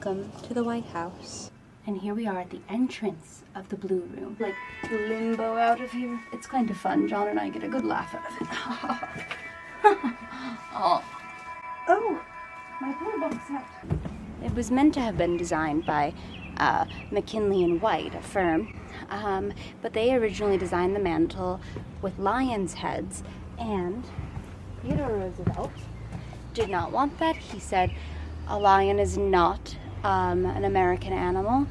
Welcome to the White House. And here we are at the entrance of the Blue Room. Like limbo out of here. It's kind of fun. John and I get a good laugh out of it. Oh, my blue box set. It was meant to have been designed by McKinley and White, a firm, but they originally designed the mantle with lions' heads, and Theodore Roosevelt did not want that. He said a lion is not an American animal,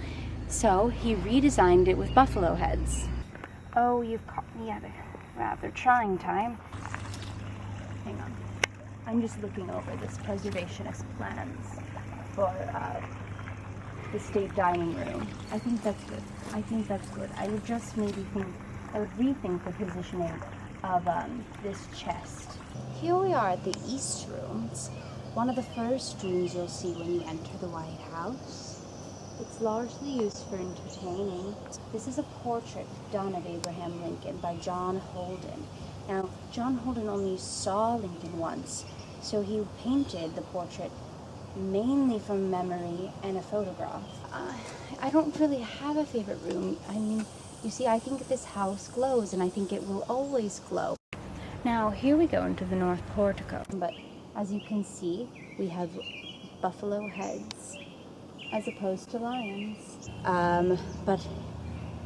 so he redesigned it with buffalo heads. Oh, you've caught me at a rather trying time. Hang on. I'm just looking over this preservationist plans for the state dining room. I think that's good. I would just maybe rethink the positioning of this chest. Here we are at the East Rooms, one of the first rooms you'll see when you enter the White House. It's largely used for entertaining. This is a portrait done of Abraham Lincoln by John Holden. Now, John Holden only saw Lincoln once, so he painted the portrait mainly from memory and a photograph. I don't really have a favorite room. I mean, you see, I think this house glows, and I think it will always glow. Now, here we go into the north portico, but as you can see, we have buffalo heads as opposed to lions. But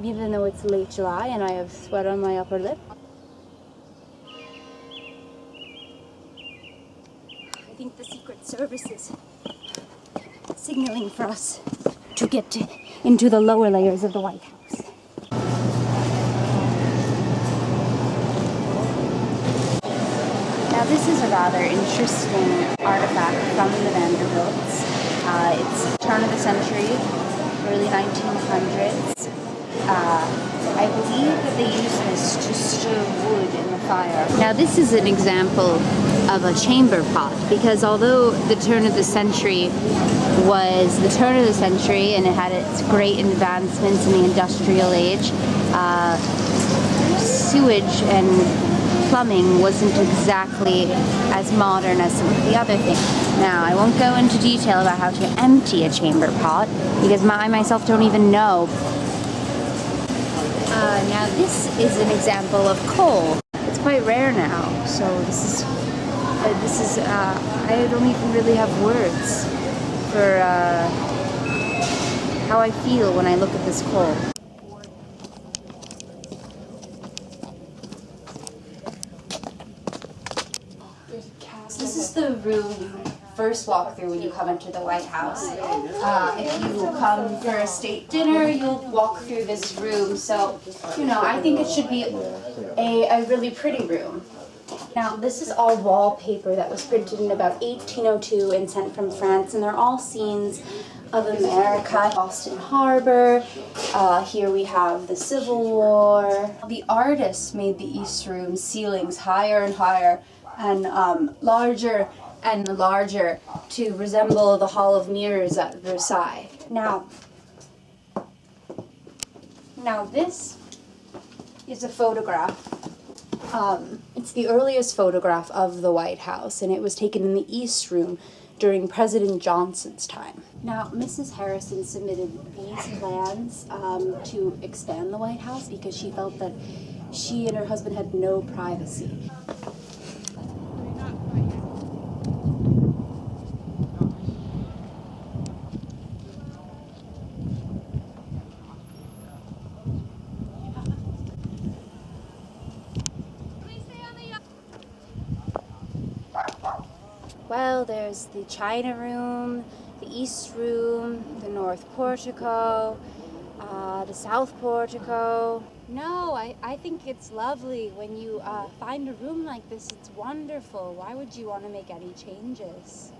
even though it's late July and I have sweat on my upper lip, I think the Secret Service is signaling for us to get into the lower layers of the White House. Now this is a rather interesting artifact from the Vanderbilts. It's turn of the century, early 1900s. I believe that they used this to stir wood in the fire. Now this is an example of a chamber pot, because although the turn of the century was the turn of the century and it had its great advancements in the industrial age, sewage and plumbing wasn't exactly as modern as some of the other things. Now, I won't go into detail about how to empty a chamber pot, because I myself don't even know. Now this is an example of coal. It's quite rare now, so this is I don't even really have words for how I feel when I look at this coal. This is the room you first walk through when you come into the White House. If you come for a state dinner, you'll walk through this room. So, I think it should be a really pretty room. Now, this is all wallpaper that was printed in about 1802 and sent from France, and they're all scenes of America. Boston Harbor, here we have the Civil War. The artists made the East Room ceilings higher and higher and larger and larger to resemble the Hall of Mirrors at Versailles. Now this is a photograph. It's the earliest photograph of the White House, and it was taken in the East Room during President Johnson's time. Now, Mrs. Harrison submitted these plans to expand the White House because she felt that she and her husband had no privacy. Well, there's the China Room, the East Room, the North Portico, the South Portico. No, I think it's lovely. When you find a room like this, it's wonderful. Why would you want to make any changes?